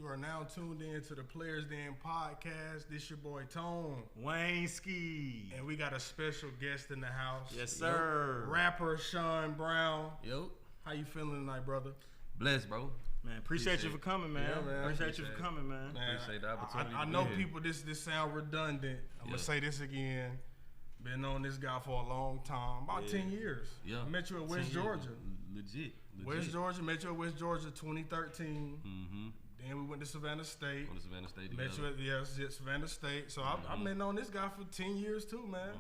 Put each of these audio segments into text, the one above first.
You are now tuned in to the Players Den podcast. This your boy Tone. Wayne Ski. And we got a special guest in the house. Yes, sir. Rapper Shon Brown. Yep. How you feeling tonight, brother? Blessed, bro. Man, appreciate you for coming, man. Yeah, man. Appreciate you for coming, man. Appreciate the opportunity. I know people, this sound redundant. I'm going to say this again. Been on this guy for a long time. About 10 years. Yeah. I met you at West Georgia. Legit. West Georgia. Met you at West Georgia 2013. Mm-hmm. Then we went to Savannah State. On the Savannah State Met you at Savannah State. So I've been on this guy for 10 years too, man.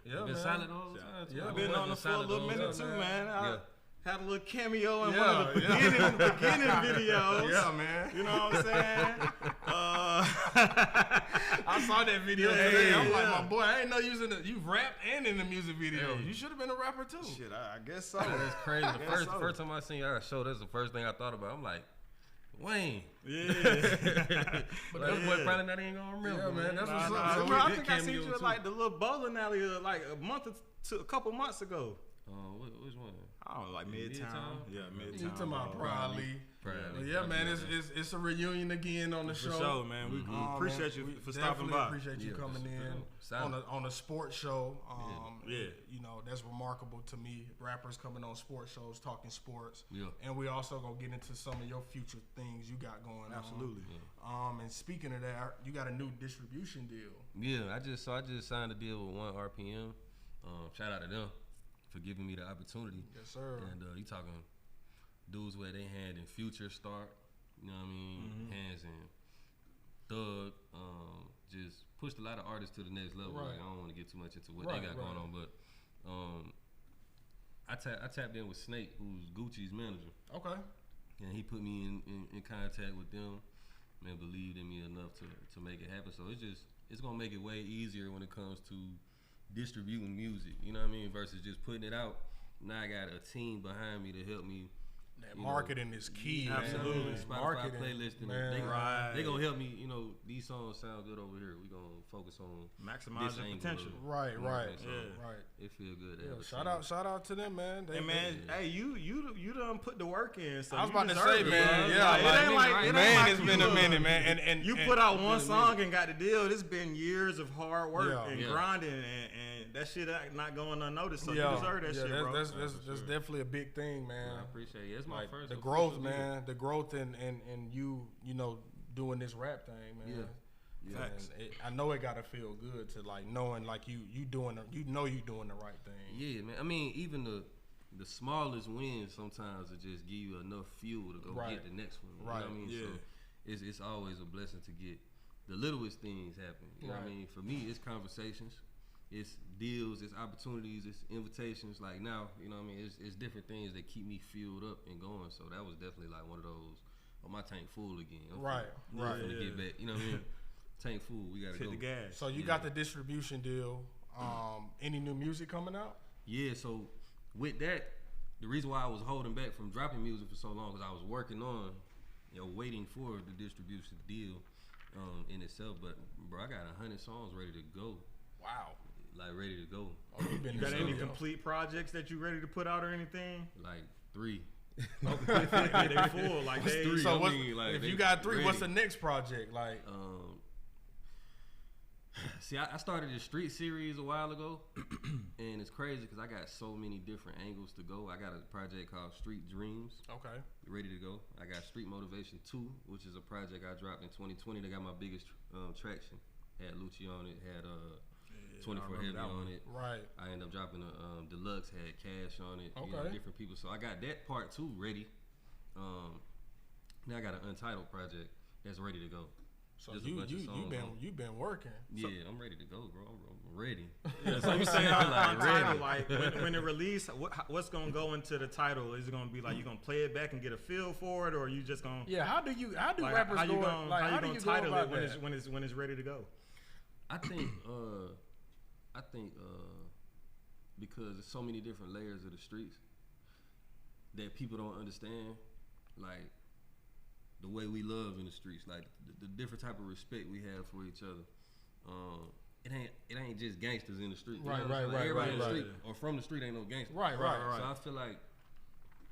Yeah, been silent all the time. Yeah, I've been on the for a little minute too, man. I had a little cameo in one of the beginning videos. Yeah, man. You know what I'm saying? I saw that video today. I'm like, my boy, I ain't know you rap and in the music video. You should have been a rapper too. Shit, I guess so. That's crazy. The first time I seen you at a show, that's the first thing I thought about. I'm like, Wayne. Yeah. But that boy probably not even gonna remember. Yeah, man. That's what's up. I think I seen you at like the little bowling alley like a couple months ago. Which one? I don't know, like Midtown. Yeah, Midtown. You talking about Proudly. Yeah, man, it's a reunion again on the show. For sure, man. We appreciate you for stopping by. Appreciate you coming in on a sports show. You know, that's remarkable to me. Rappers coming on sports shows talking sports. Yeah. And we also gonna get into some of your future things you got going on. Absolutely. And speaking of that, you got a new distribution deal. Yeah, I just signed a deal with 1 RPM. Shout out to them for giving me the opportunity. Yes, sir. And you talking dudes where they hand in Future start, you know what I mean? Hands in Thug, just pushed a lot of artists to the next level. Right. Like, I don't want to get too much into what they got going on, but I tapped in with Snake, who's Gucci's manager. Okay. And he put me in contact with them and believed in me enough to make it happen. So it's gonna make it way easier when it comes to distributing music, you know what I mean, versus just putting it out. Now I got a team behind me to help me. That marketing is key. Absolutely. Man. Spotify Marketing, playlist, and man. they gonna help me. You know, these songs sound good over here. We gonna focus on maximize the potential. Right. It feel good. Yeah, shout out to them, man. Hey, you done put the work in. So I was about to say, man. It's been a minute, man. And you put out one song and got the deal. It's been years of hard work and grinding, and that shit not going unnoticed. So you deserve that shit, bro. That's definitely a big thing, man. I appreciate it. It's my first. The growth, man. The growth and you know, doing this rap thing, man. Yeah. I know it gotta feel good to like knowing like you doing the right thing. Yeah, man. I mean, even the smallest wins sometimes it just give you enough fuel to go get the next one. You know what I mean? So it's always a blessing to get the littlest things happen. You know what I mean? For me, it's conversations, it's deals, it's opportunities, it's invitations. Like now, you know what I mean? It's different things that keep me fueled up and going. So that was definitely like one of those. Oh, my tank full again. I'm finna get back. You know what I mean? Tank full. We gotta go. Hit the gas. So you got the distribution deal. Any new music coming out? Yeah. So with that, the reason why I was holding back from dropping music for so long because I was working on, waiting for the distribution deal in itself. But bro, I got 100 songs ready to go. Wow. Like ready to go. Oh, you got any complete projects that you ready to put out or anything? Like 3. They full. Like they. 3. So if you got 3, what's the next project? Like, see, I started this street series a while ago, and it's crazy because I got so many different angles to go. I got a project called Street Dreams. Okay. Ready to go. I got Street Motivation 2, which is a project I dropped in 2020 that got my biggest traction. Had Lucci on it, had 24 Heavy on it. Right. I ended up dropping a deluxe, had Cash on it. Okay. Different people. So I got that part 2 ready. Now I got an Untitled project that's ready to go. So you've been working. Yeah, I'm ready to go, bro. I'm ready. So you saying Untitled, like when it release, what's gonna go into the title? Is it gonna be like you gonna play it back and get a feel for it, or are you just gonna? Yeah. How do rappers how you go? Gonna, like, how do you title it when it's ready to go? I think because there's so many different layers of the streets that people don't understand, like the way we love in the streets, like the different type of respect we have for each other. It ain't just gangsters in the street. Right. Everybody in the street or from the street ain't no gangster. Right. So I feel like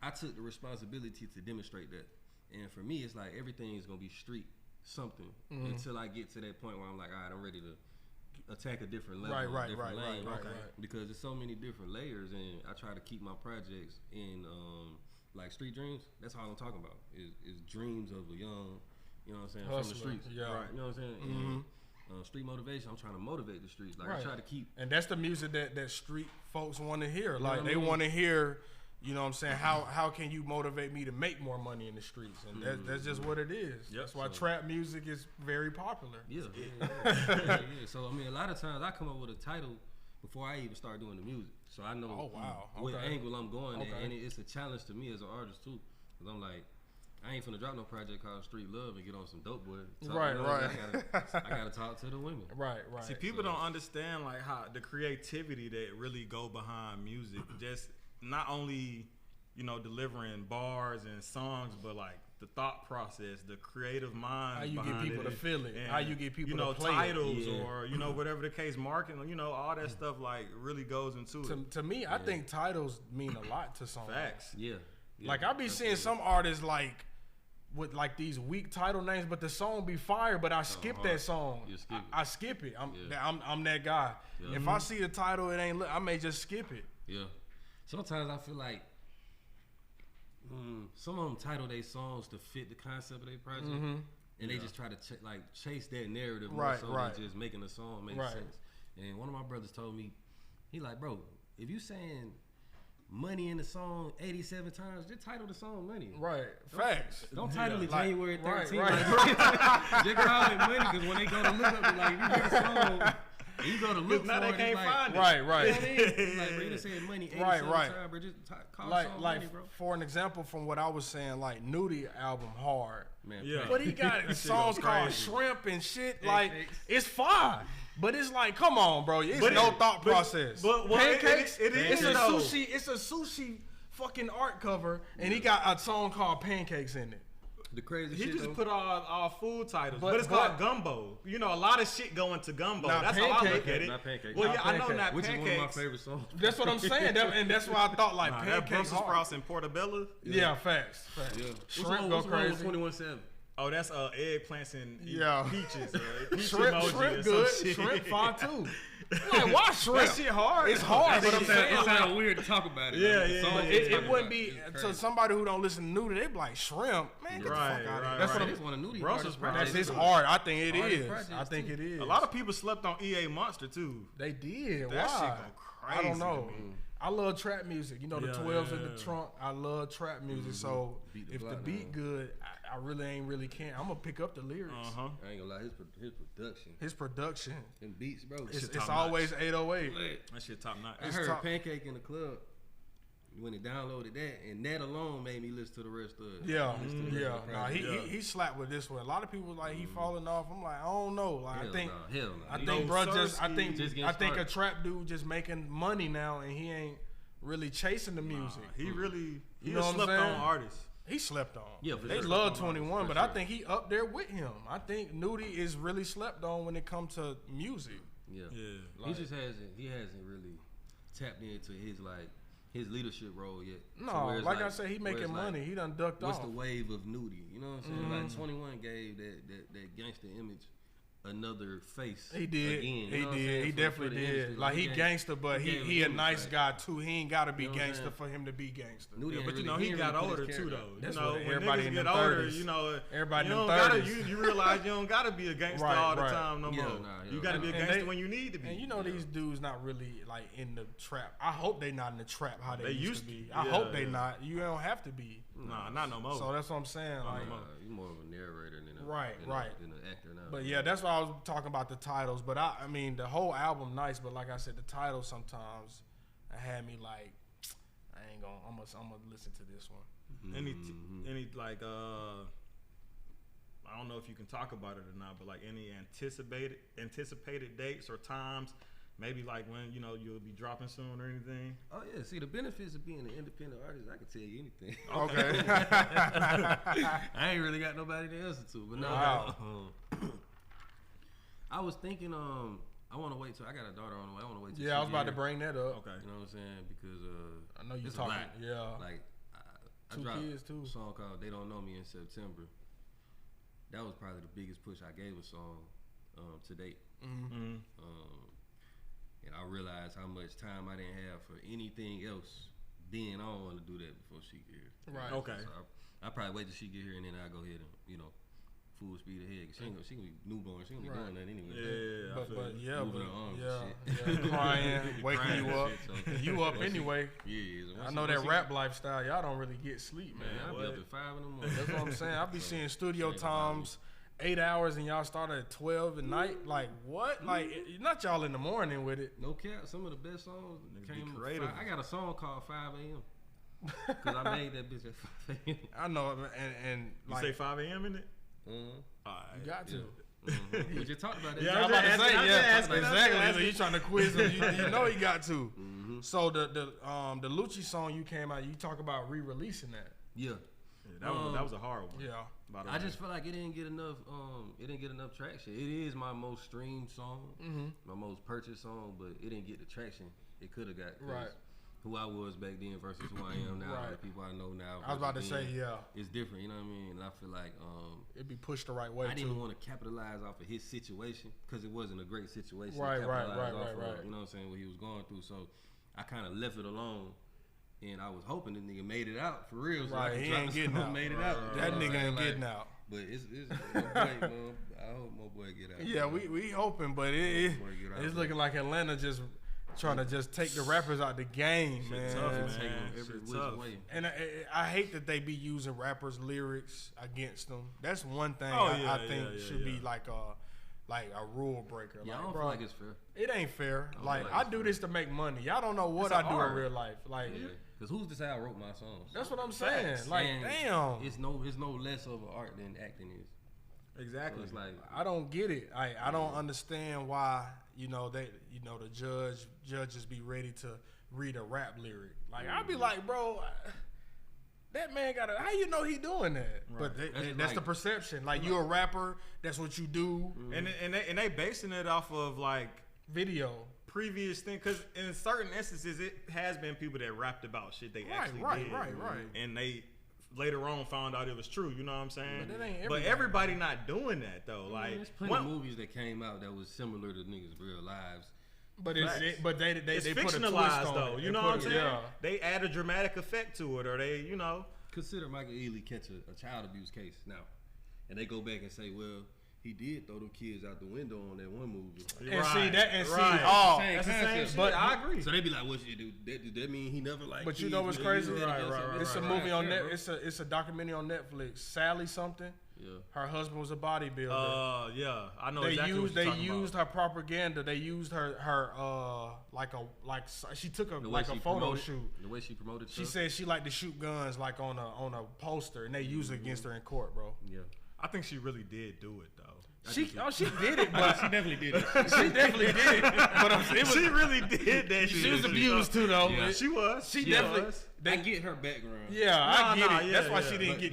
I took the responsibility to demonstrate that. And for me, it's like everything is gonna be street something until I get to that point where I'm like, all right, I'm ready to attack a different level, different lane, because there's so many different layers, and I try to keep my projects in like street dreams. That's all I'm talking about is dreams of a young, you know what I'm saying, hustler, from the streets, right? You know what I'm saying? And, street motivation. I'm trying to motivate the streets. Like I try to keep, and that's the music that street folks want to hear. Like they want to hear. You know what I'm saying? How can you motivate me to make more money in the streets? And that's just what it is. Yep. That's why trap music is very popular. Yeah. So, I mean, a lot of times I come up with a title before I even start doing the music. So I know what angle I'm going at. And it's a challenge to me as an artist, too. Because I'm like, I ain't finna drop no project called Street Love and get on some dope boy. Right. I gotta talk to the women. Right. See, people don't understand like how the creativity that really go behind music. Just not only, you know, delivering bars and songs, but like the thought process, the creative mind. How you behind get people it, to feel it. and, how you get people to play titles it. Or, you know, whatever the case, marketing, you know, all that stuff like really goes into it. To me, I think titles mean a lot to songs. Facts. Yeah. Like I be seeing some artists like with like these weak title names, but the song be fire, but I skip that song. You skip it. I skip it. I'm that guy. Yeah. If I see the title, it ain't. I may just skip it. Yeah. Sometimes I feel like some of them title their songs to fit the concept of their project, and they just try to chase that narrative more so than just making a song make sense. And one of my brothers told me, he like, bro, if you saying money in the song 87 times, just title the song Money. Right. Facts. Don't title it like, January 13th. Right. Just call it Money, because when they go to look up it, like, you make a song, you go to look for now they it, can't like, find it. Right. You know what I mean? Like, bro, you done said Money 87 times, bro. Just call the song Money, bro. For an example from what I was saying, like Nudie album Hard. Man, But he got songs called Shrimp and shit. Like, it's fire. But it's like, come on, bro. It's no thought process. But Pancakes. It's a sushi. It's a sushi fucking art cover, and he got a song called Pancakes in it. The crazy he shit just though. put all food titles, but it's called gumbo. You know, a lot of shit go into gumbo. That's Pancake, how I look at it. Not Pancake. Well, Not yeah, Pancake. I know not Which Pancakes. is one of my favorite songs. That's what I'm saying, and that's why I thought like That Pancakes. Brussels sprouts and portobello. Yeah, facts. Yeah. Shrimp go crazy. 21/7. Oh, that's eggplants and peaches. Peach Shrimp good. Shrimp fine too. Like, why shrimp? That shit hard. It's hard, but I'm saying It sounds weird to talk about it. Yeah. It wouldn't be to somebody who don't listen to Nudie. They be like shrimp, man. Get the fuck out of here. That's what I'm. That's one of Nudie's Brussels sprouts. That's his art. I think it is. I think it is. A lot of people slept on EA Monster too. They did. That Why? shit go crazy. I don't know. I love trap music. You know, the 12s in the yeah. trunk. I love trap music. So if the beat good, I really can't. I'm gonna pick up the lyrics. I ain't gonna lie, his production and beats, bro. It's always 808. That shit top notch. I heard Pancake in the club when he downloaded that, and that alone made me listen to the rest of it. Yeah. Nah, he slapped with this one. A lot of people like he falling off. I'm like, I don't know. Like I think bro I think a trap dude just making money now, and he ain't really chasing the music. He really slept on artists. He slept on. Yeah, they love 21, but I think he up there with him. I think Nudie is really slept on when it comes to music. Yeah. Like, He just hasn't really tapped into his leadership role yet. No, like I said, he making money. He done ducked off. What's the wave of Nudie? You know what I'm saying? Like 21 gave that gangster image another face. He did. Again, He did. He definitely did. Like he gangster, but he a nice guy too. He ain't gotta be gangster for him to be gangster. Yeah, but you know he got older too though. That's you know what when everybody niggas in get the older, 30s. you know Everybody you in the don't 30s. gotta you realize you don't gotta be a gangster all the time no more. You gotta be a gangster when you need to be. And you know these dudes not really like in the trap. I hope they not in the trap how they used to be. Yeah, I hope they not. You don't have to be. Nah, not no more. So that's what I'm saying. Like, you're more of a narrator than than an actor now. But yeah, that's why I was talking about the titles. But I mean, the whole album nice. But like I said, the title sometimes had me like, I'm gonna listen to this one. Any like I don't know if you can talk about it or not, but like any anticipated dates or times. Maybe like when you'll be dropping soon or anything. Oh yeah, see the benefits of being an independent artist, I can tell you anything. Okay. I ain't really got nobody to answer to, but no. Wow. I was thinking, I want to wait till I got a daughter on the way. I want to wait till I was about to bring that up. Okay. You know what I'm saying? Because I know you it's talking. a lot. Yeah. Like 2 kids too. A song called "They Don't Know Me" in September. That was probably the biggest push I gave a song to date. And I realized how much time I didn't have for anything else. Then I don't want to do that before she get here. Right. Okay. So I probably wait till she get here and then I go ahead and full speed ahead. She gonna be newborn. She gonna be doing that anyway. Crying, waking you up. You up anyway. Yeah. I know that rap lifestyle. Y'all don't really get sleep, man. I'll be up at 5 in the morning. That's what I'm saying. I be seeing studio times 8 hours and y'all start at 12 at night. Like what? Like not y'all in the morning with it. No cap. Some of the best songs came creative. I got a song called 5 a.m. Cause I made that bitch at 5 a.m. I know, and you like, say 5 a.m. in it. You got to. We just talked about that. Yeah, I'm about to say, exactly. You trying to quiz him? You know he got to. So the Lucci song you came out, you talk about re-releasing that. Yeah. That was a hard one. Yeah. I just feel like it didn't get enough. It didn't get enough traction. It is my most streamed song, my most purchased song, but it didn't get the traction it could have got. Right. Who I was back then versus who I am now, the people I know now. I was about to say, it's different. You know what I mean? And I feel like it'd be pushed the right way. I didn't want to capitalize off of his situation because it wasn't a great situation. Right. You know what I'm saying? What he was going through. So I kind of left it alone. And I was hoping this nigga made it out for real. So right, he ain't getting out. Made it out. That nigga ain't getting out. But it's my boy, man. I hope my boy get out. Yeah, we hoping, but it's looking like Atlanta just trying to just take the rappers out the game, man. Tough, man. Every which way. And I hate that they be using rappers' lyrics against them. That's one thing I think should be like a rule breaker. Yeah, like, I don't bro, feel like it's fair. It ain't fair. Like I do this to make money. Y'all don't know what I do in real life. Like, because who's to say I wrote my songs? That's what I'm saying. Like, damn. It's no less of an art than acting is. Exactly. So it's like I don't get it. I don't understand why the judges be ready to read a rap lyric. Like I'd be like, bro, that man how you know he doing that? Right. But that's the perception. Like you a rapper, that's what you do. And they basing it off of like video. Previous thing, because in certain instances it has been people that rapped about shit they actually did. Right. And they later on found out it was true. You know what I'm saying? But everybody not doing that though. Like there's plenty of movies that came out that was similar to niggas' real lives. But they fictionalized put a twist though. On it. You know what I'm saying? Yeah. They add a dramatic effect to it, or they consider Michael Ealy catch a child abuse case now, and they go back and say, well, he did throw them kids out the window on that one movie. That's the same shit. But I agree. So they be like, what you do? That mean he never liked But kids? you know what's crazy? Right. It's a movie on Netflix. It's a documentary on Netflix. Sally something. Yeah. Her husband was a bodybuilder. Yeah. I know they exactly what you're talking used about. her propaganda. They used her she took a photo shoot. The way she promoted She stuff? said she liked to shoot guns like on a poster, and they used it against her in court, bro. Yeah. I think she really did do it though. She did it, but she definitely did it. She definitely did it. But she really did that. She was abused too, though. Yeah. She was. She definitely. I get her background. Yeah, I get it. That's why she didn't get.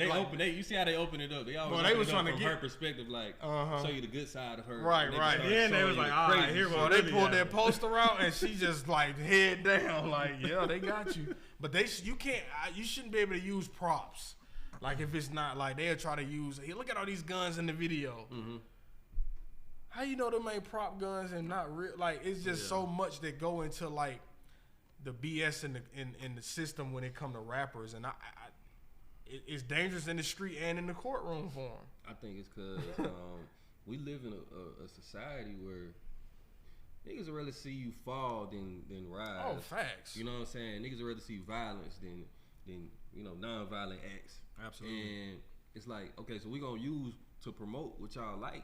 You see how they open it up. They always was trying to get her perspective, like show you the good side of her. Right. Yeah, they was like, all right, here we go. They pulled that poster out, and she just like head down, like, yeah, they got you. But you shouldn't be able to use props. Like if it's not like they'll try to use. Hey, look at all these guns in the video. Mm-hmm. How you know them ain't prop guns and not real? Like it's just so much that go into like the BS in the system when it come to rappers, and it's dangerous in the street and in the courtroom for them. I think it's because we live in a society where niggas would rather see you fall than rise. Oh, facts. You know what I'm saying? Niggas would rather see violence than non-violent acts. Absolutely. And it's like, okay, so we gonna use to promote what y'all like.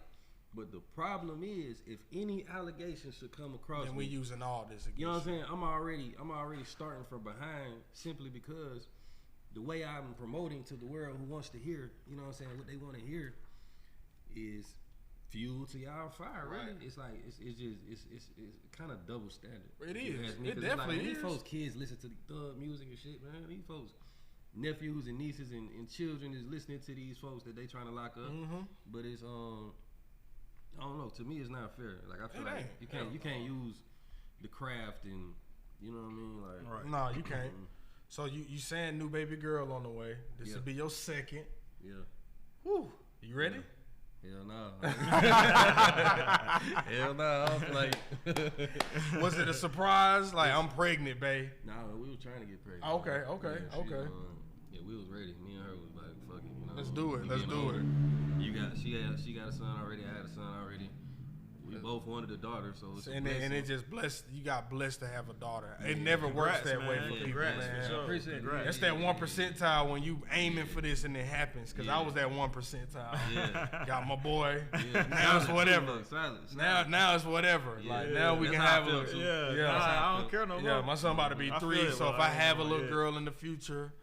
But the problem is, if any allegations should come across, and we using all this against you know what I'm saying? I'm already starting from behind simply because the way I'm promoting to the world who wants to hear, you know what I'm saying, what they want to hear is fuel to y'all fire. Right? Really, it's like it's kind of double standard. It is. It like, definitely man, is. These folks kids listen to the thug music and shit, man. These folks nephews and nieces and children is listening to these folks that they trying to lock up. Mm-hmm. But it's I don't know. To me, it's not fair. Like I feel like you can't use the craft and you know what I mean. Like no, you can't. So you saying new baby girl on the way? This will be your second. Yeah. Whew. You ready? Yeah. Hell no. Hell no. I was like, was it a surprise? Like, I'm pregnant, babe. Nah, we were trying to get pregnant. Okay. Yeah, we was ready. Me and her was like, fuck it. You know, let's do it. Let's do it. She got a son already. I had a son already. We both wanted a daughter, so it's and it just blessed. You got blessed to have a daughter. It never works that way for people, man. Sure. Appreciate it. That's that 1 percentile when you aiming for this and it happens. Cause I was that 1 percentile. Yeah. Got my boy. Yeah. Now it's whatever. Silence. Now it's whatever. Yeah. Like now we can have a. I don't care no more. Yeah, my son about to be 3, so if I have a little girl in the future,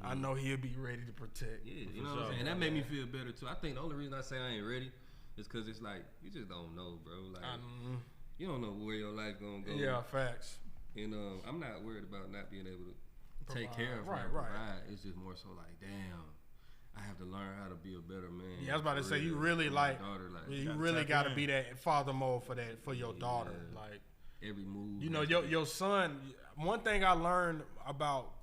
I know he'll be ready to protect. Yeah, you know what I'm saying. And that made me feel better too. I think the only reason I say I ain't ready. It's cause it's like you just don't know, bro. Like you don't know where your life gonna go. Yeah, facts. And I'm not worried about not being able to take care of her. Provide. It's just more so like, damn, I have to learn how to be a better man. Yeah, I was about to say you really you really got to be that father mode for your daughter. Like every move. You know, your son. One thing I learned about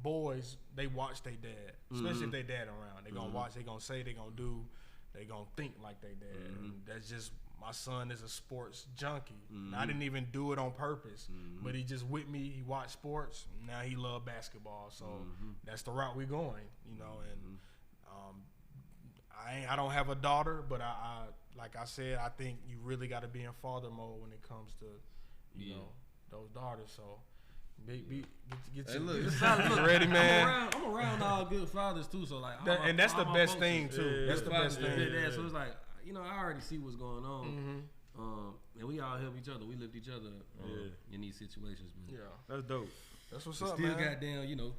boys, they watch their dad, especially if they dad around. They gonna watch. They gonna say. They gonna do. They gonna think like they dad. And that's just my son is a sports junkie. I didn't even do it on purpose, but he just with me. He watched sports. Now he love basketball. So that's the route we going. You know, and I don't have a daughter, but I like I said, I think you really got to be in father mode when it comes to you know those daughters. So. Get you ready, man. I'm around all good fathers too, so like, and that's the best thing too. That's the best thing. So it's like, you know, I already see what's going on, and we all help each other. We lift each other in these situations. But that's dope. That's what's up, still man. Goddamn, you know,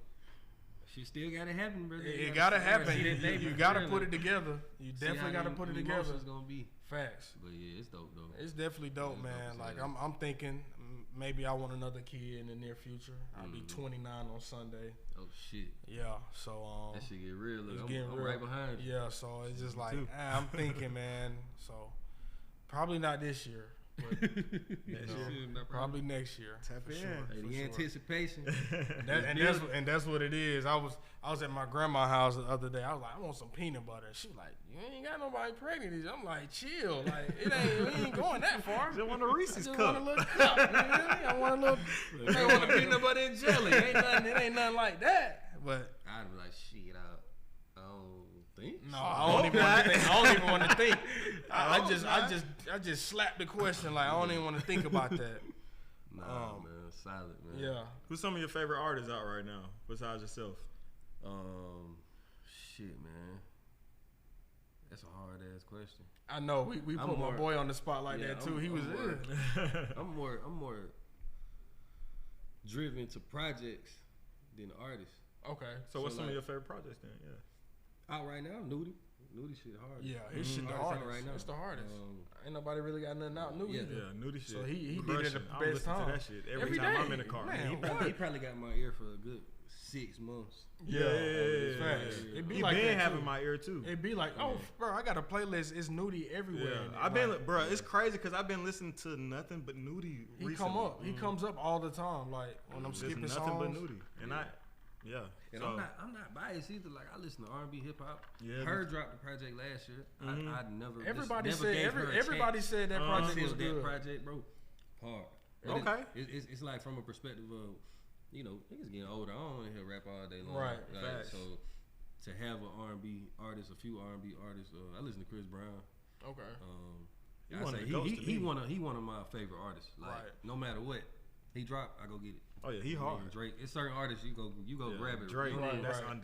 she still gotta happen, brother. It gotta happen. You gotta put it together. You definitely gotta put it together. It's gonna be facts. But yeah, it's dope though. It's definitely dope, man. Like I'm thinking. Maybe I want another kid in the near future. I'll be 29 on Sunday. Oh shit. Yeah. So that shit get real. Look, I'm real. Right behind you. Yeah. So it's just like I'm thinking, man. So probably not this year. But, probably next year. Tap in. Sure, the anticipation. And that's what it is. I was at my grandma's house the other day. I was like, I want some peanut butter. She was like, you ain't got nobody pregnant. I'm like, chill. Like we ain't going that far. Just want a Reese's cup. Want a little cup. You know what I mean? I want a peanut butter and jelly. It ain't nothing like that. But I'd be like, shit, I don't think. No, I don't even want to think. I just slapped the question like I don't even want to think about that. Nah, man, solid, man. Yeah. Who's some of your favorite artists out right now besides yourself? Shit, man. That's a hard ass question. I know we put my boy on the spot like that too. I'm more driven to projects than artists. Okay. So what's some of your favorite projects then? Yeah. Out right now, Nudie. Nudie shit hard. Yeah, his shit the hardest right now. It's the hardest. Ain't nobody really got nothing out. Nudie. Yeah, Nudie shit. So he did it at the best time. To that shit every time I'm in the car. Man, he probably got my ear for a good 6 months. Yeah. It be like been having my ear too. It be like, oh, bro, I got a playlist. It's Nudie everywhere. Yeah. I've been, bro. It's crazy because I've been listening to nothing but Nudie. He come up. He comes up all the time. Like when I'm skipping songs. Nothing but Nudie, and And so, I'm not biased either. Like I listen to R&B, hip hop. Yeah, Her dropped the project last year. I never. Everybody said that project was good. That project, bro, hard. But okay. It's like from a perspective of, you know, niggas getting older. I don't want to hear rap all day long. Right. Like, so to have an R&B artist, a few R&B artists. I listen to Chris Brown. Okay. He one of my favorite artists. Like no matter what he drop, I go get it. Oh yeah, he hard. Drake. It's certain artists you go grab it. Drake,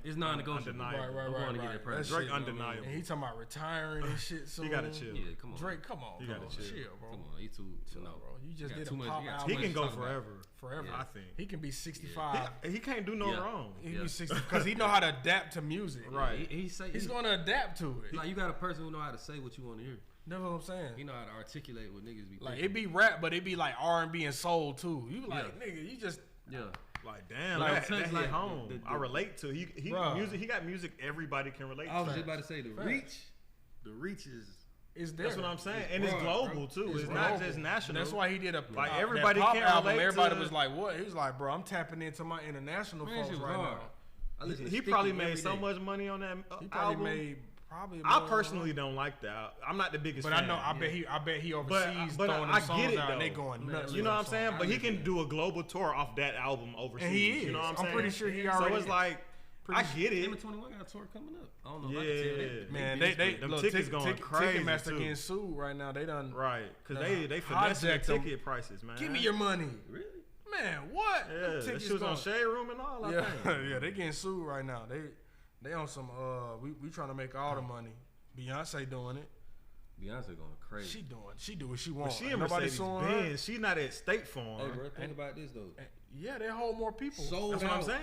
it's non-negotiable. Right. I'm going to get that price. Drake undeniable. And he talking about retiring and shit. So he gotta chill. Yeah, come on. Drake, come on. You gotta chill, bro. Come on, he too. Chill, bro. You just did a much, pop album. He can go forever. Forever, I think. He can be 65. He can't do no wrong. He can be 60 because he know how to adapt to music. Right. He's going to adapt to it. Like you got a person who know how to say what you want to hear. That's what I'm saying. He know how to articulate what niggas be. Like it be rap, but it be like R&B and soul too. You be like, nigga, you just. Yeah. Like damn, that hit home. I relate to music. He got music everybody can relate to. I was just about to say the reach is It's there. That's what I'm saying, and it's global too. It's not just national. That's why he did a like everybody pop can't album. relate Everybody to was like, "What?" He was like, "Bro, I'm tapping into my international folks right now." He probably made so much money on that he probably album. Made probably. I personally don't like that. I'm not the biggest but fan. I know. I bet he overseas throwing them songs out and they going nuts. You know what I'm saying? But he can do a global tour off that album overseas. And he is. You know what I'm saying? I'm pretty sure he already. So it's like. I get it. Him and 21 got a tour coming up. I don't know. Yeah, man. They look, tickets going crazy. Ticketmaster getting sued right now. They done because they finessing the ticket prices, man. Give me your money. Really? Man, what? Yeah, that shit was on Shade Room and all. I think. Yeah, they getting sued right now. They on some. We trying to make all the money. Beyonce doing it. Beyonce going crazy. She do what she wants. She in Mercedes-Benz. She not at State Farm. Hey, bro, think about this though. Yeah, they hold more people. That's what I'm saying.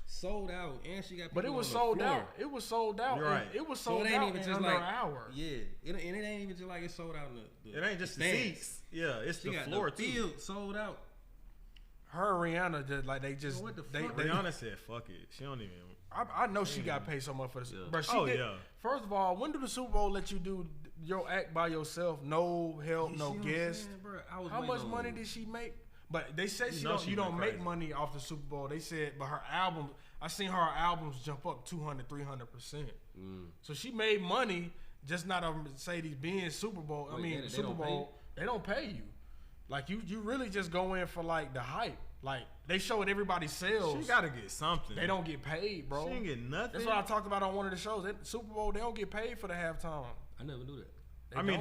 Sold out, and she got. People but it was sold out. It was sold out. You're right. It was sold out in under an hour. Yeah, it ain't even just like it's sold out in the it ain't just the seats. Yeah, it's the floor too. Field sold out. Her and Rihanna just like they just. What the fuck? Rihanna said, "Fuck it." She don't even. I know she got paid so much for this. Yeah. But she First of all, when do the Super Bowl let you do your act by yourself? No help, no guest. How much money did she make? But they say you don't make money off the Super Bowl. They said, but her album, I seen her albums jump up 200, 300%. So she made money, just not on Mercedes-Benz Super Bowl. Super Bowl, they don't pay you. Like you really just go in for like the hype. Like they showed everybody sales. She gotta get something. They don't get paid, bro. She ain't get nothing. That's what I talked about on one of the shows. Super Bowl, they don't get paid for the halftime. I never knew that.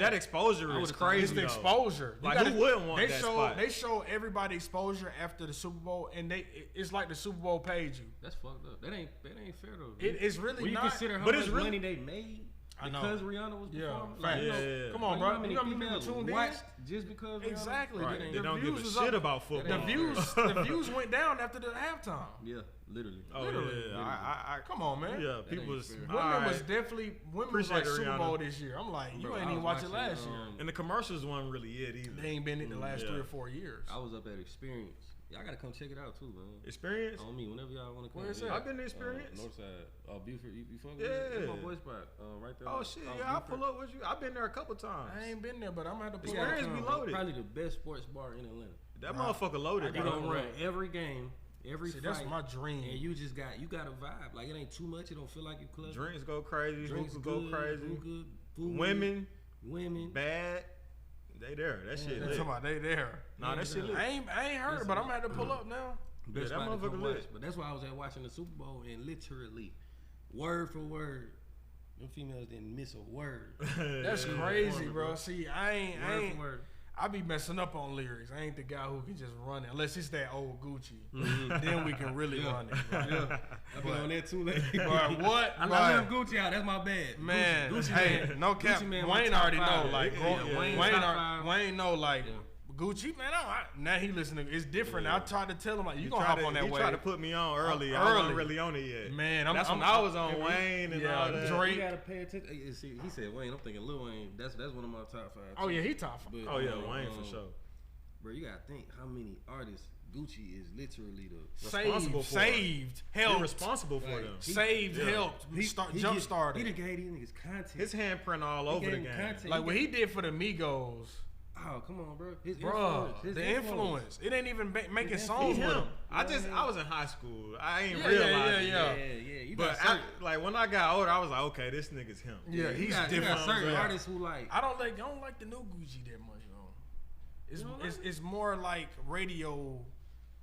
That exposure is crazy. It's the exposure. Like who wouldn't want that spot? They show everybody exposure after the Super Bowl, and it's like the Super Bowl paid you. That's fucked up. That ain't fair though. It's really when not. You consider how much money they made. Because Rihanna was performing. Come on, bro. You know how many people tuned in? Just because Rihanna. Exactly. Right. They don't give a shit about football. The views went down after the halftime. Yeah, literally. Oh, literally. Yeah. Come on, man. Yeah, people was... Women was like Super Bowl this year. I'm like, you ain't even watch it last year. And the commercials wasn't really it either. They ain't been in the last 3 or 4 years. I was up at Experience. Y'all gotta come check it out too, man. Experience? On me, whenever y'all wanna come. Where is it? I've been to Experience. Northside. Buford. You fuck with it? Yeah. That's my boy spot. Right there. Oh shit, yeah, I'll pull up with you. I've been there a couple times. I ain't been there, but I'm gonna have to pull up. Experience be loaded. Probably the best sports bar in Atlanta. That motherfucker loaded. You don't run every game. Every fight, that's my dream. And you got a vibe. Like it ain't too much. It don't feel like you club. Drinks go crazy. Drinks go crazy. Good. Food, women. Bad. They there. That shit lit. They there. Nah, that shit lit. I ain't heard it, but I'm gonna have to pull up now. Yeah, that motherfucker lit. But that's why I was at watching the Super Bowl and literally, word for word, them females didn't miss a word. That's crazy, bro. See, I ain't. I be messing up on lyrics. I ain't the guy who can just run it unless it's that old Gucci. Then we can really run it. Bro. Yeah, I've been on that too lately. What? I left Gucci out. That's my bad. Man, Gucci hey, man. no cap. Gucci man Wayne already know. Like Wayne know like. Yeah. Gucci, man, now he listening. It's different. Yeah. I tried to tell him like you gonna hop on that wave. He tried to put me on early. I wasn't really on it yet. Man, that's when I was on Wayne and all that. Drake. You gotta pay attention. See, he said Wayne. I'm thinking Lil Wayne. That's one of my top 5. Oh yeah, he top 5. But, Wayne for sure. Bro, you gotta think how many artists Gucci is literally the saved, helped, responsible for them. Helped. Jump started. He done gave these niggas content. His handprint all over the game. Like what he did for the Migos. Oh, come on, bro. His influence. It ain't even making songs with him. I was in high school. I ain't realized. Yeah. But like when I got older, I was like, okay, this nigga's him. Yeah, he's different. You got certain artists who like. I don't like the new Gucci that much, though. It's more like radio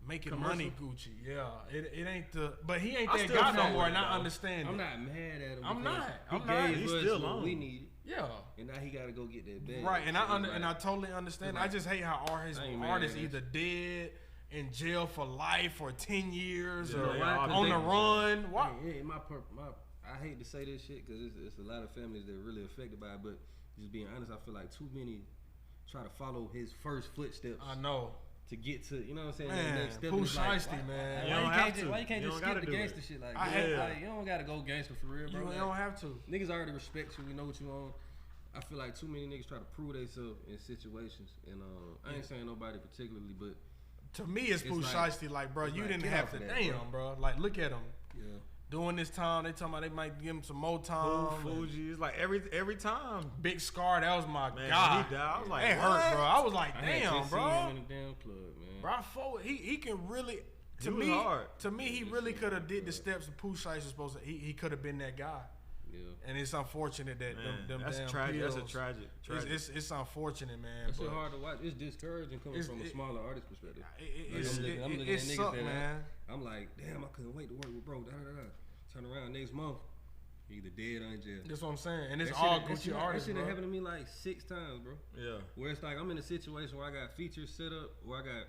making money Gucci. Yeah, it ain't the. But he ain't that guy no more, and I understand. I'm not mad at him. I'm not. He's still on. We need it. Yeah, and now he got to go get that bag. Right, and I totally understand. I just hate how his artists either dead, in jail for life or 10 years or on the run. Why? I hate to say this shit because it's a lot of families that are really affected by it. But just being honest, I feel like too many try to follow his first footsteps. I know. To get to, you know what I'm saying? Man, next step Pooh Shiesty, man. Why you can't just skip the gangster shit like that? You don't gotta go gangster for real, bro. You don't have to. Niggas already respect you. We know what you on. I feel like too many niggas try to prove themselves in situations, and I ain't saying nobody particularly, but to me, it's Pooh Shiesty. Like, bro, you didn't have to. Damn, bro. Like, look at him. Yeah. doing this time. They talking about they might give him some more time. Fuji is like every time. Big Scar, that was my man, guy. He died. I was like, it hurt, bro. I was like, damn, bro. Him in the damn club, man. Bro, he can really. To me, he really could have did the steps that Pooh Shiesty was supposed to. He could have been that guy. Yeah. And it's unfortunate that them that's damn tragic. pills, That's a tragic. It's unfortunate, man. That shit hard to watch. It's discouraging coming from a smaller artist perspective. I'm looking at niggas that man. I'm like, damn, I couldn't wait to work with bro. Turn around next month, either dead or in jail. That's what I'm saying. And it's all Gucci artists, That shit bro. happened to me like 6 times, bro. Yeah. Where it's like I'm in a situation where I got features set up, where I got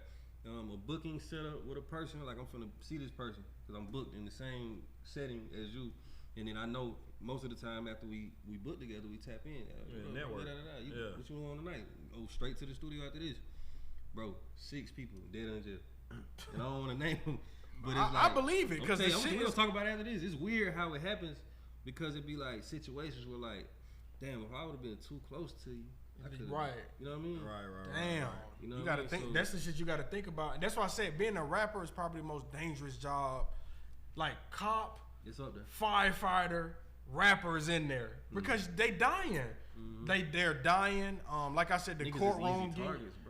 a booking set up with a person. Like I'm finna see this person because I'm booked in the same setting as you, and then I know most of the time after we book together, we tap in. Network. What you want tonight? Go straight to the studio after this, bro. 6 people dead in jail, and I don't want to name them. But it's I believe it because the shit. We'll talk about it after this. It's weird how it happens because it be like situations where like, damn, if I would have been too close to you, right. You know what I mean? Right. Damn. Right. You know, you gotta think. So, that's the shit you gotta think about. And that's why I said being a rapper is probably the most dangerous job. Like cop, it's up there. Firefighter, rapper is in there because they dying. They're dying. Like I said, the courtroom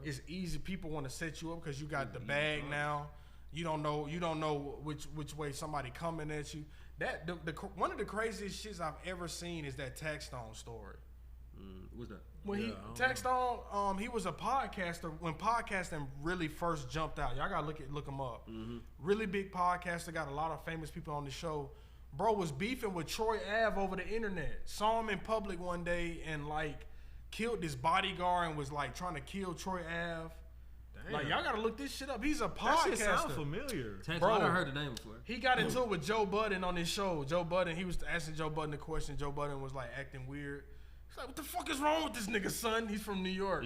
is easy. People want to set you up because you got the bag now. You don't know which way somebody coming at you. That the one of the craziest shits I've ever seen is that Taxstone story. What's that? When Taxstone, he was a podcaster when podcasting really first jumped out. Y'all gotta look him up. Really big podcaster, got a lot of famous people on the show. Bro was beefing with Troy Ave over the internet. Saw him in public one day and like killed this bodyguard and was like trying to kill Troy Ave. Damn. Like y'all gotta look this shit up. He's a podcaster. That shit sound familiar. Bro, I heard the name before. He got into it with Joe Budden on his show. Joe Budden, he was asking Joe Budden a question. Joe Budden was like acting weird. He's like, what the fuck is wrong with this nigga, son? He's from New York.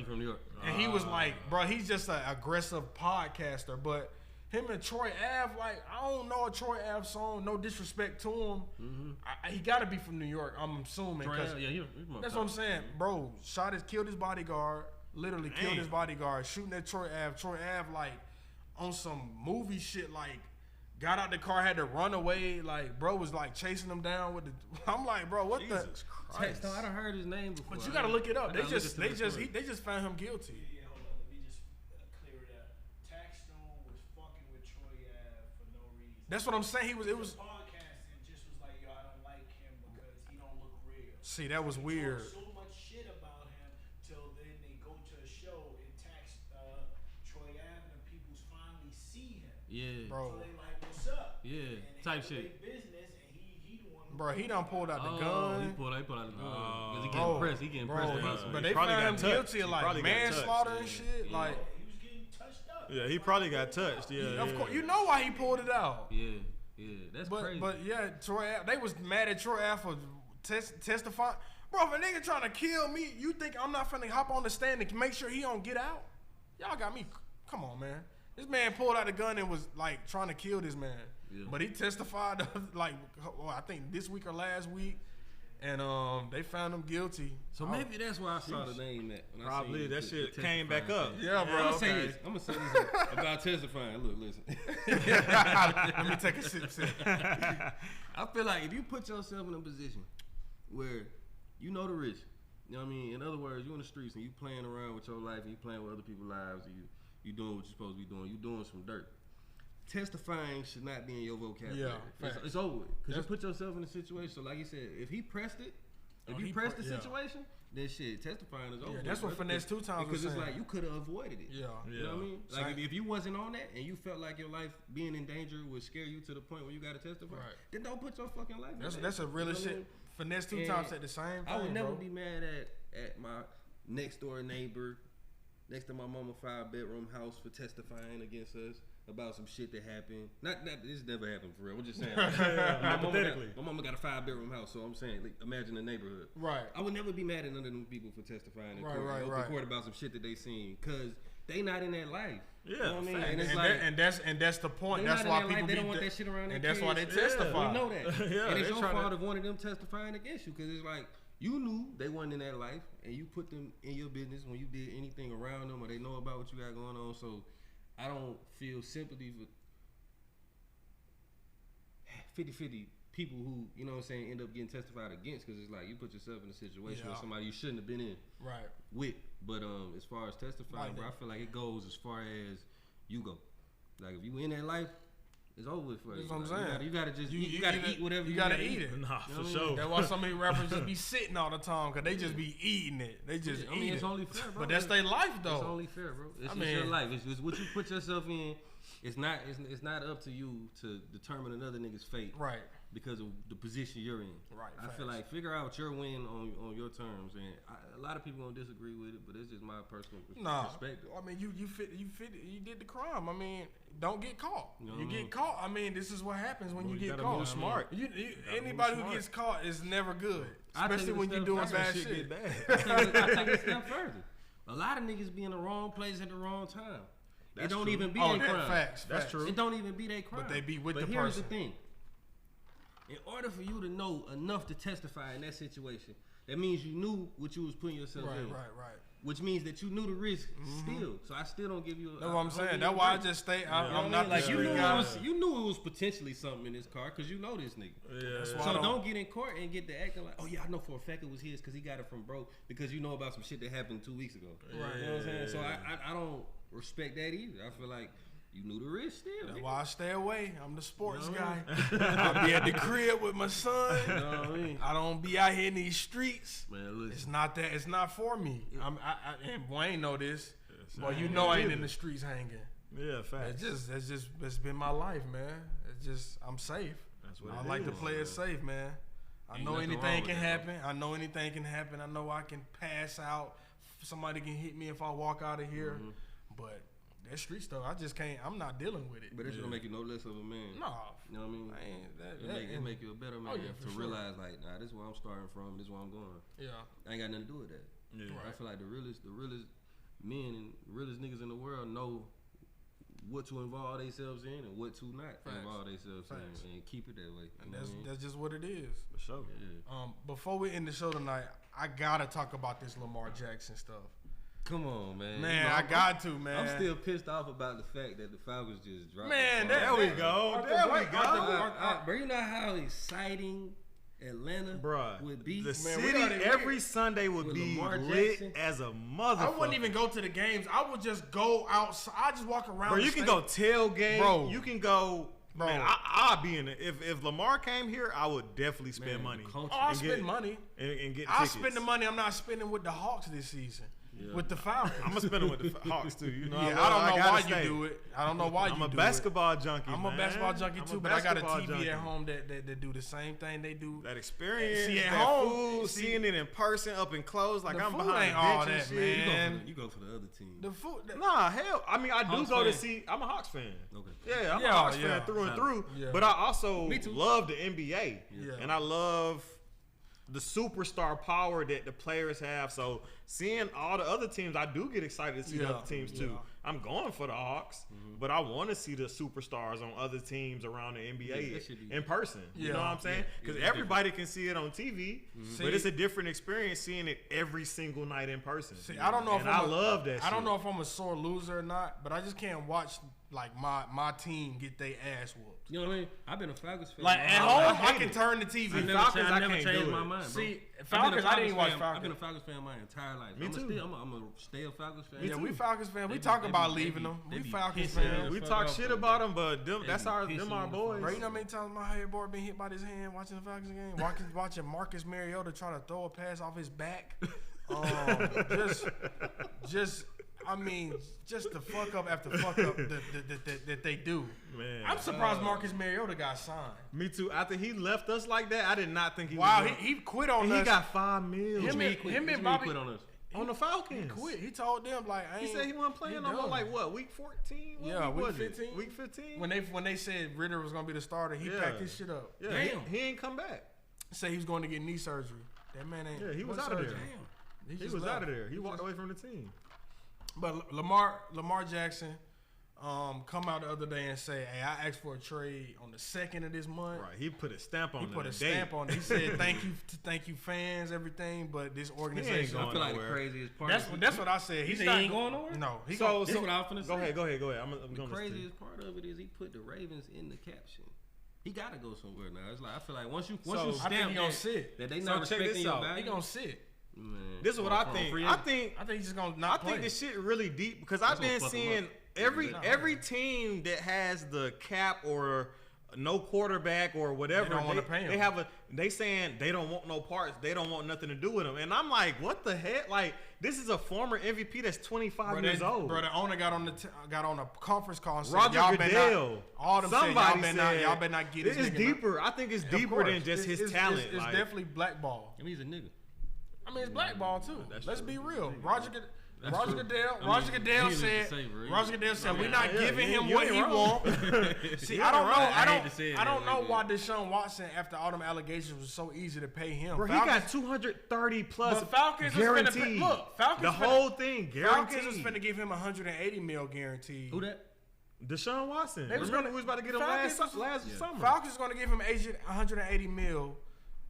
And he was like, bro, he's just an aggressive podcaster. But him and Troy Ave, like, I don't know a Troy Ave song. No disrespect to him. He got to be from New York, I'm assuming. That's what I'm saying. Bro, killed his bodyguard. Literally killed his bodyguard. Shooting at Troy Ave. Troy Ave, like, on some movie shit, like, got out the car, had to run away. Like, bro was like chasing him down with the. I'm like, bro, what Jesus Christ? I done heard his name before. But you gotta look it up. They just found him guilty. Yeah, hold on. Let me just clear it up. Taxstone was fucking with Troy Ave for no reason. That's what I'm saying. It was podcast and just was like, yo, I don't like him because he don't look real. See, that was weird. So much shit about him till then they go to a show and tax Troy Ave and people finally see him. Yeah, bro. So they like, what's up? Yeah, and type shit. Business, and he the one. Bro, he done pulled out the gun. He pulled out the gun. Because he getting pressed. He getting pressed about something. But they found him guilty of like manslaughter and shit. Yeah. Like he was getting touched up. Yeah, he probably got touched. Yeah, of course. You know why he pulled it out. Yeah, that's crazy. But yeah, Troy Ave, they was mad at Troy Ave for testifying. Bro, if a nigga trying to kill me, you think I'm not finna hop on the stand and make sure he don't get out? Y'all got me. Come on, man. This man pulled out a gun and was like trying to kill this man. Yeah. But he testified like, I think this week or last week, and they found him guilty. So maybe that's why I saw the name that. Probably that shit came back up. Yeah, bro. I'm gonna say this about testifying. Look, listen. Let me take a sip. I feel like if you put yourself in a position where you know the risk, you know what I mean? In other words, you in the streets and you playing around with your life and you playing with other people's lives and you doing what you're supposed to be doing. You doing some dirt. Testifying should not be in your vocabulary. Yeah, it's over with. Because you put yourself in a situation. So like you said, if he pressed it, pressed the situation, then shit, testifying is over. Yeah, that's what Finesse 2 Times was saying. It's like you could have avoided it. Yeah. You know what I mean? Like if you wasn't on that and you felt like your life being in danger would scare you to the point where you got to testify, then don't put your fucking life in that. That's a real shit. Finesse 2 Times said the same thing, I would never be mad at my next door neighbor, next to my mama 5-bedroom house for testifying against us about some shit that happened. Not that this never happened for real. We're just saying. My mama got a 5-bedroom house, so I'm saying, like, imagine the neighborhood. Right. I would never be mad at none of them people for testifying in court about some shit that they seen, cause they not in that life. Yeah, you know what I mean? And, it's and that's the point. That's why people they don't want that shit around their and that's kids. why they testify. We know that. And it's your fault to... of one of them testifying against you, cause it's like you knew they weren't in that life, and you put them in your business when you did anything around them, or they know about what you got going on. So I don't feel sympathy for 50-50 people who, you know what I'm saying, end up getting testified against, because it's like you put yourself in a situation where somebody you shouldn't have been in with. But as far as testifying, bro, I feel like it goes as far as you go. Like if you in that life, it's over with for you. That's what I'm saying. You gotta just you gotta eat whatever you gotta eat it. Nah, for sure. That's why so many rappers just be sitting all the time, because they just be eating it. They just eat it. It's only fair, bro. But that's their life, though. It's only fair, bro. It's your life. It's what you put yourself in. It's not up to you to determine another nigga's fate. Right. Because of the position you're in. Right. I feel like figure out your win on your terms, and a lot of people gonna disagree with it, but it's just my personal perspective. I mean, you did the crime. I mean, don't get caught. You get caught. I mean, this is what happens when you get caught. Move smart. Anybody who gets caught is never good, especially when you're doing bad shit. I think it's a step further. A lot of niggas be in the wrong place at the wrong time. It don't even be their crime. Facts. That's true. It don't even be their crime. But they be with the person. But here's the thing. In order for you to know enough to testify in that situation, that means you knew what you was putting yourself in. Right. Which means that you knew the risk still. So I still don't give you. That's what I'm saying. That's why I just stay. I'm not like you knew you knew it was potentially something in this car because you know this nigga. Yeah. So don't get in court and get the acting like, oh yeah, I know for a fact it was his because he got it from broke, because you know about some shit that happened 2 weeks ago. Right. You know what I'm saying? So I don't respect that either. I feel like you knew the risk still. That's why I stay away. I'm the sports guy. I'll be at the crib with my son. You know what I mean? I don't be out here in these streets. Man, listen. It's not that. It's not for me. And Wayne know this. Well, you know I ain't in the streets hanging. Yeah, facts. It's been my life, man. It's just I'm safe. That's what I like to play it safe, man. I know anything can happen. I know anything can happen. I know I can pass out. Somebody can hit me if I walk out of here. But that street stuff, I just can't. I'm not dealing with it. But it's gonna make you no less of a man. No, you know what I mean. It make you a better man to realize like, nah, this is where I'm starting from. This is where I'm going. Yeah, I ain't got nothing to do with that. Yeah. Right. I feel like the realest men and realest niggas in the world know what to involve themselves in and what to not involve themselves in, and keep it that way. And that's just what it is. For sure. Yeah. Before we end the show tonight, I gotta talk about this Lamar Jackson stuff. Come on, man. Man, I got to, man. I'm still pissed off about the fact that the Falcons just dropped. Man, there we go. Bro, you know how exciting Atlanta would be? The city every Sunday would be lit as a motherfucker. I wouldn't even go to the games. I would just go outside. I just walk around. Bro, you can go tailgate. Bro. You can go. Bro, man, I'll be in it. If Lamar came here, I would definitely spend money. I'll spend money. And get I'll tickets. spend the money I'm not spending with the Hawks this season. Yeah. With the Falcons. I'm going to spend it with the Hawks, too. You know, I don't know why you do it. I don't know why you do it. I'm a basketball junkie, I'm a basketball junkie, too, but I got a TV at home that do the same thing they do. That experience, see, at that home, food, seeing it in person, up and close, like I'm behind ain't all that, shit. man. You go for the other team. The food. Nah, hell. I mean, I do go to see. I'm a Hawks fan. Okay. Yeah, I'm a Hawks fan through and through. Yeah. But I also love the NBA. Yeah. And I love the superstar power that the players have. So seeing all the other teams, I do get excited to see the other teams too. I'm going for the Hawks, but I want to see the superstars on other teams around the NBA in person. You know what I'm saying? Because everybody can see it on TV, but it's a different experience seeing it every single night in person. See, I don't know if I love that. I don't know if I'm a sore loser or not, but I just can't watch like my team get their ass whooped. You know what I mean? I've been a Falcons fan. Like at home, I can turn the TV. Falcons, I never changed my mind. See, Falcons, I didn't watch Falcons. I've been a Falcons fan my entire life. Me too. I'm gonna stay a Falcons fan. Yeah, we Falcons fan. We talk about leaving them. We Falcons fans. We talk shit about them, but them our boys. Bro, you know how many times my headboard been hit by his hand watching the Falcons game? Watching Marcus Mariota try to throw a pass off his back. Just the fuck up after fuck up that they do. Man, I'm surprised Marcus Mariota got signed. Me too. After he left us like that, I did not think he he quit on us. He got $5 million. Him and Bobby quit on us. On the Falcons. He quit. He told them like he said he wasn't playing no more. Like what? Week 14? Week 15. Week 15. When they said Ritter was gonna be the starter, he packed his shit up. Yeah, damn. He ain't come back. Say he was going to get knee surgery. That man ain't. Yeah, he was out of there. Damn. He was out of there. He walked away from the team. But Lamar Jackson come out the other day and say, "Hey, I asked for a trade on the 2nd of this month." Right. He put a stamp on it. He put a stamp on it. He said, "Thank you, fans, everything." But this organization, I feel like the craziest part. That's what I said. He ain't going nowhere. No. This is what I'm finna say. Go ahead. I'm the craziest part of it is he put the Ravens in the caption. He gotta go somewhere now. It's like I feel like once you I think he gonna sit. That they not respecting your value. He gonna sit. Man. This is what I think. I think he's just gonna not play. I think this shit really deep because I've been seeing every team that has the cap or no quarterback or whatever. They don't want to pay him. They saying they don't want no parts. They don't want nothing to do with him. And I'm like, what the heck? Like, this is a former MVP that's 25 years old. Bro, the owner got on a conference call and said, Roger Goodell. All them Somebody said, y'all better not get his It's deeper. I think it's deeper than just his talent. It's definitely blackball. I mean, he's a nigga. I mean, it's blackball too. Let's be real. Roger Goodell said, we're not giving him what he wants. See, I don't know why Deshaun Watson, after all them allegations, was so easy to pay him. Bro, he got 230 plus but Falcons guaranteed. The whole thing guaranteed. Falcons was finna give him 180 mil guaranteed. Who that? Deshaun Watson. They was about to get him last summer. Falcons was gonna give him 180 mil.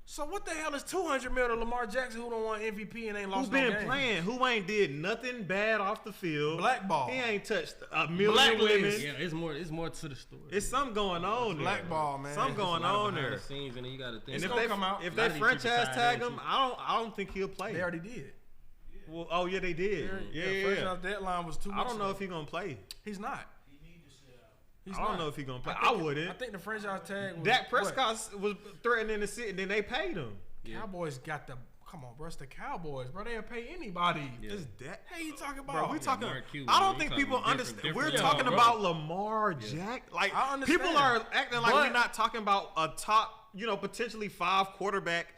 So what the hell is 200 mil to Lamar Jackson, who don't want MVP and ain't lost no game? Who been playing? Who ain't did nothing bad off the field? Blackball. He ain't touched a million women. Yeah, it's more to the story. It's something going on there. Blackball, man. Something going on there. The scenes, and then you gotta think. And if they franchise tag him, I don't think he'll play. They already did. Well, they did. Yeah. Franchise deadline was 2 weeks. I don't know if he's gonna play. He's not. I don't know if he's gonna play. I wouldn't. I think the franchise tag was Dak Prescott was threatening to sit, and then they paid him. Cowboys got the come on, bro. It's the Cowboys, bro. They'll pay anybody. It's that. Hey, you talking about? Bro, we talking. I don't think people understand. We're talking about Lamar Jack. Like people are acting like we're not talking about a top, potentially 5 quarterback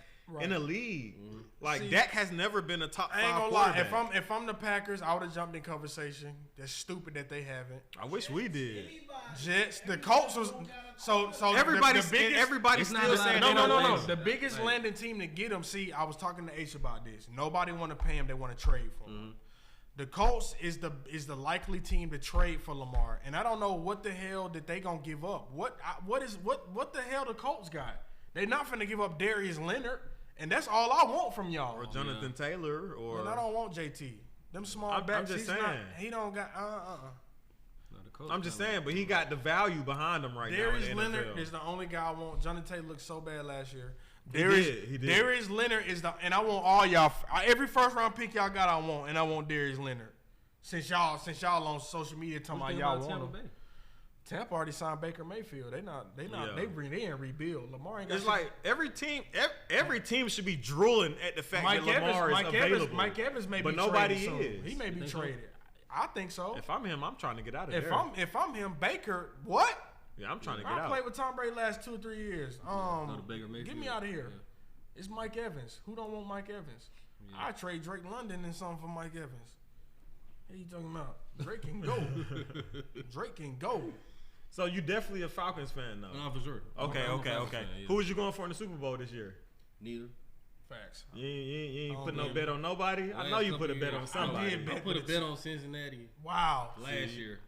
in the league. Like Dak has never been a top 5 quarterback. Lie. If I'm the Packers, I would have jumped in conversation. That's stupid that they haven't. I wish we did. Jets, the Colts was so everybody's still saying no. The biggest landing team to get him. See, I was talking to H about this. Nobody want to pay him. They want to trade for him. The Colts is the likely team to trade for Lamar, and I don't know what the hell that they gonna give up. What the hell the Colts got? They not finna give up Darius Leonard. And that's all I want from y'all. Or Jonathan Taylor. Or I don't want JT. Them small backs. I'm just saying. He don't got. I'm just saying, but he got the value behind him right now. Darius Leonard is the only guy I want. Jonathan Taylor looked so bad last year. He did. Darius Leonard is and I want all y'all. Every first round pick y'all got, I want, and I want Darius Leonard. Since y'all on social media talking about y'all want him. Tampa already signed Baker Mayfield. They ain't rebuild. Lamar ain't got It's like every team should be drooling at the fact that Lamar is available. Mike Evans may be traded. But nobody is. He may be traded. I think so. If I'm him, I'm trying to get out of there. If I'm him, Baker, what? Yeah, I'm trying to get out. I played with Tom Brady last 2 or 3 years. Baker Mayfield. Get me out of here. Yeah. It's Mike Evans. Who don't want Mike Evans? Yeah. I trade Drake London and something for Mike Evans. What are you talking about? Drake can go. Drake can go. So you definitely a Falcons fan though? No, for sure. Okay. Fan, yeah. Who was you going for in the Super Bowl this year? Neither. Facts. You ain't put no bet on nobody? I know you put a bet on somebody. I put a bet on Cincinnati. Wow. Last year.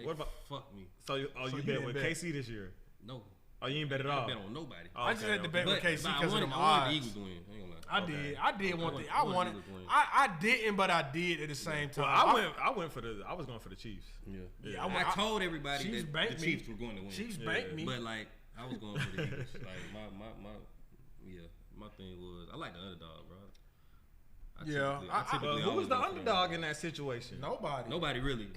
What about? Fuck me. So you bet with KC this year? No. Oh, you ain't bet at all? I bet on nobody. I just had to bet with KC because of them odds. I wanted the Eagles to win. I did want the. I wanted. I didn't, but I did at the same time. Well, I went for the. I was going for the Chiefs. Yeah. I told everybody that the Chiefs were going to win. Chiefs banked me. But like, I was going for the Eagles. Like my thing was I like the underdog, bro. Who was the underdog in that situation? Nobody really.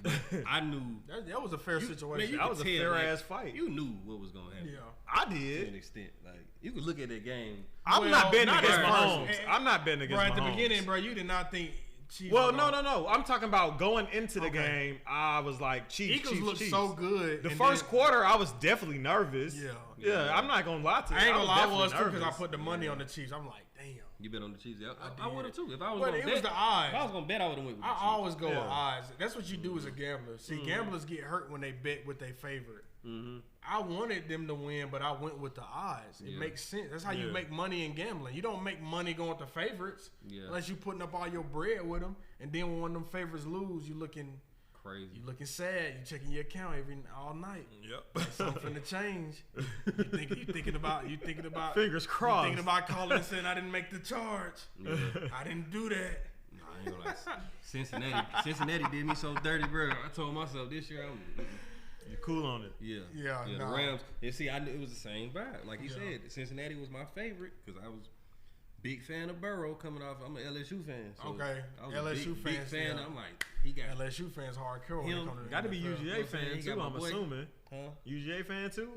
I knew that was a fair situation. That was a fair ass fight. You knew what was gonna happen. Yeah, I did to an extent. Like you could look at that game. I'm not betting against Mahomes. I'm not betting against Mahomes. At the beginning, bro, you did not think Chiefs. Well, no. I'm talking about going into the game. I was like Chiefs. Eagles looked so good. The first quarter, I was definitely nervous. Yeah. I'm not gonna lie to you. I ain't gonna lie, I was too because I put the money on the Chiefs. I'm like, damn. You bet on the Chiefs? I would have too. If I was but it was the odds. If I was gonna bet, I would have went with the Chiefs. I always go with odds. That's what you do as a gambler. See, gamblers get hurt when they bet with their favorite. I wanted them to win, but I went with the odds. It makes sense. That's how you make money in gambling. You don't make money going with the favorites unless you putting up all your bread with them. And then when one of them favorites lose, you looking crazy. You looking sad. You checking your account all night. Yep. Like something to change. You thinking about fingers crossed. You thinking about calling and saying I didn't make the charge. Yeah. I didn't do that. No, I ain't gonna lie. Cincinnati did me so dirty, bro. I told myself this year You cool on it. Yeah. Yeah. The Rams. And see, I knew it was the same vibe. Like he said, Cincinnati was my favorite because I was big fan of Burrow coming off. I'm an LSU fan. So okay. I was LSU big fan. I'm like, he got LSU fans hardcore. Got to be UGA fan too. I'm assuming. Huh? UGA fan too.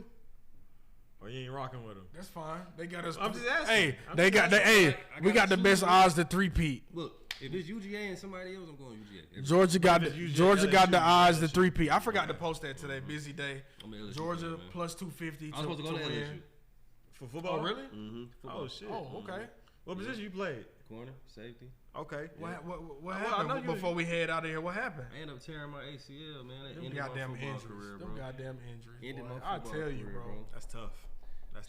Or you ain't rocking with them? That's fine. They got us. I'm just asking. Hey, we got the best odds to three-peat. Look, if it's UGA and somebody else, I'm going UGA. Georgia got the odds to three-peat. I forgot to post that today. Busy day. Georgia plus 250 I was supposed to go to LSU. For football? Oh, really? Mm-hmm. Oh, shit. Oh, okay. What position you played? Corner, safety. Okay. What happened before we head out of here? What happened? I ended up tearing my ACL, man. Them goddamn injuries. Them goddamn injuries. I tell you, bro. That's tough.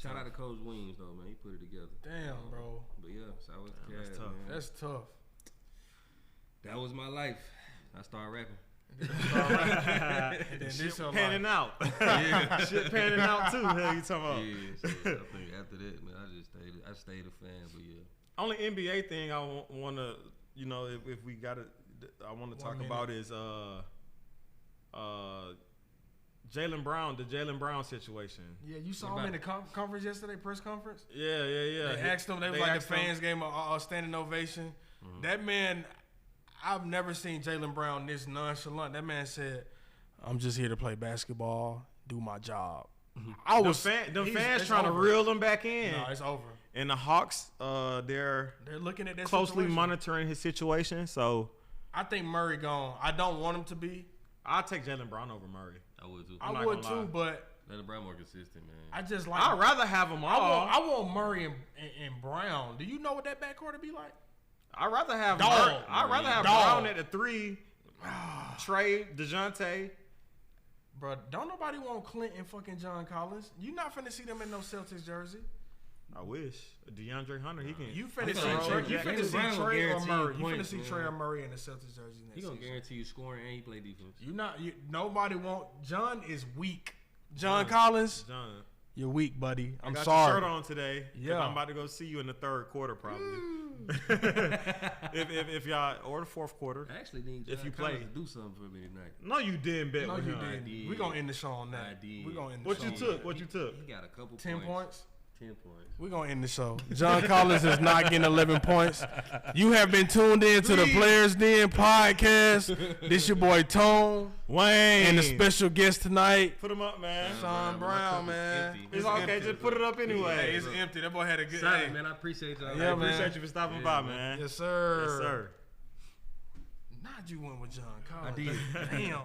Shout out to Coach Williams, though, man. He put it together. Damn, bro. But yeah, shout out to That's tough. Man. That's tough. That was my life. I started rapping. And then shit panning out. Yeah. Shit panning out too. Hell, you talking about? Yeah, so I think after that, man, I stayed a fan. But yeah. Only NBA thing I want to, if we got it, I want to talk about is Jaylen Brown, the Jaylen Brown situation. Yeah, you saw him in the conference yesterday, press conference? Yeah. They asked him, they was like the fans gave him a standing ovation. Mm-hmm. That man, I've never seen Jaylen Brown this nonchalant. That man said, I'm just here to play basketball, do my job. Mm-hmm. The fans trying to reel him back in. No, it's over. And the Hawks, they're looking at that closely situation. monitoring his situation. So I think Murray gone. I don't want him to be. I'll take Jaylen Brown over Murray. I would too. I would too, but Jaylen Brown more consistent, man. I just like. I'd rather have them all. I want Murray and Brown. Do you know what that backcourt would be like? I'd rather have Brown at the 3. Trey, DeJounte. Bro, don't nobody want Clint and fucking John Collins. You not finna see them in no Celtics jersey. I wish. DeAndre Hunter, he can. You finna see Trey or Murray. You finna see Trey or Murray in the Celtics jersey next season. He gonna guarantee you scoring and he play defense. Nobody want. John is weak. John Collins. John. You're weak, buddy. I got sorry. your shirt on today. Yeah. I'm about to go see you in the third quarter, probably. if y'all or the fourth quarter. I actually need John Collins to do something for me tonight. No, you didn't bet with him. We're gonna end the show on that. I did. We're gonna end the show. What you took? He got a couple 10 points. 10 points. We're going to end the show. John Collins is not getting 11 points. You have been tuned in to the Players Den podcast. This your boy Tone. Wayne. And the special guest tonight. Put him up, man. Shon Brown, man. It's okay. Just put it up anyway. Hey, it's empty. That boy had a good day. Man, I appreciate y'all. Yeah, I appreciate you for stopping by, man. Yes, sir. Yes, sir. Not you went with John Collins. I did. Damn.